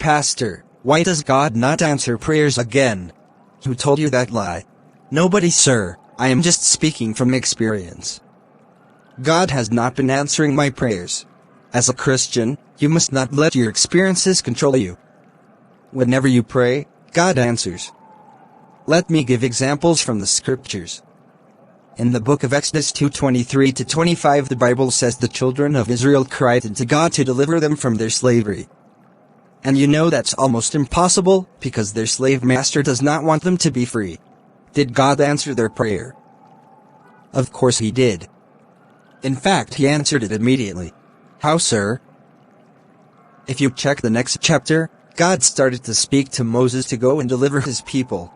Pastor, why does God not answer prayers again? Who told you that lie? Nobody, sir. I am just speaking from experience. God has not been answering my prayers. As a Christian, you must not let your experiences control you. Whenever you pray, God answers. Let me give examples from the scriptures. In the book of Exodus 2:23-25, the Bible says the children of Israel cried unto God to deliver them from their slavery. And you know that's almost impossible, because their slave master does not want them to be free. Did God answer their prayer? Of course he did. In fact, he answered it immediately. How, sir? If you check the next chapter, God started to speak to Moses to go and deliver his people.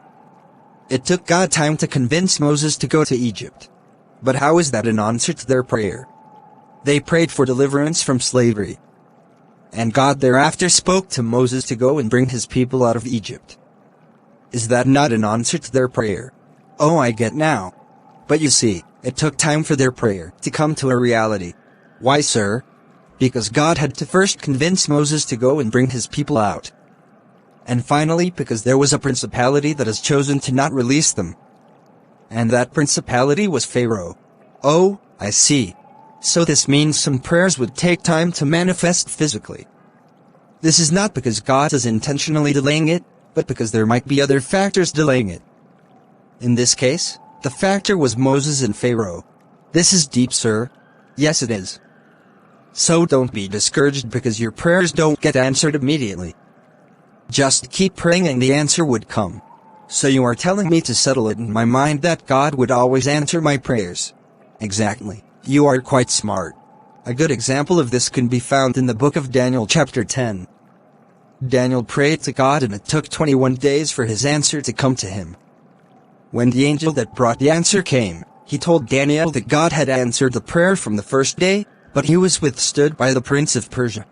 It took God time to convince Moses to go to Egypt. But how is that an answer to their prayer? They prayed for deliverance from slavery. And God thereafter spoke to Moses to go and bring his people out of Egypt. Is that not an answer to their prayer? Oh, I get now. But you see, it took time for their prayer to come to a reality. Why, sir? Because God had to first convince Moses to go and bring his people out. And finally, because there was a principality that has chosen to not release them. And that principality was Pharaoh. Oh, I see. So this means some prayers would take time to manifest physically. This is not because God is intentionally delaying it, but because there might be other factors delaying it. In this case, the factor was Moses and Pharaoh. This is deep, sir. Yes, it is. So don't be discouraged because your prayers don't get answered immediately. Just keep praying and the answer would come. So you are telling me to settle it in my mind that God would always answer my prayers. Exactly. You are quite smart. A good example of this can be found in the book of Daniel chapter 10. Daniel prayed to God and it took 21 days for his answer to come to him. When the angel that brought the answer came, he told Daniel that God had answered the prayer from the first day, but he was withstood by the prince of Persia.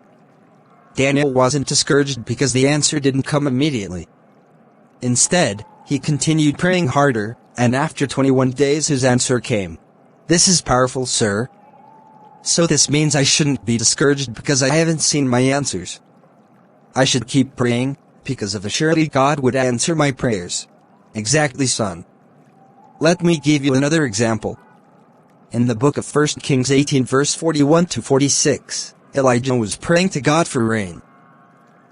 Daniel wasn't discouraged because the answer didn't come immediately. Instead, he continued praying harder, and after 21 days his answer came. This is powerful, sir. So this means I shouldn't be discouraged because I haven't seen my answers. I should keep praying, because of a surety God would answer my prayers. Exactly, son. Let me give you another example. In the book of 1 Kings 18 verse 41-46, Elijah was praying to God for rain.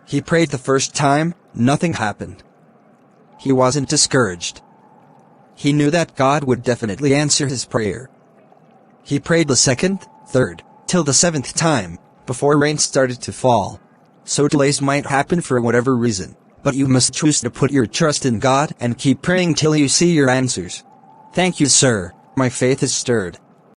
He prayed the first time, nothing happened. He wasn't discouraged. He knew that God would definitely answer his prayer. He prayed the second, third, till the seventh time, before rain started to fall. So delays might happen for whatever reason, but you must choose to put your trust in God and keep praying till you see your answers. Thank you, sir. My faith is stirred.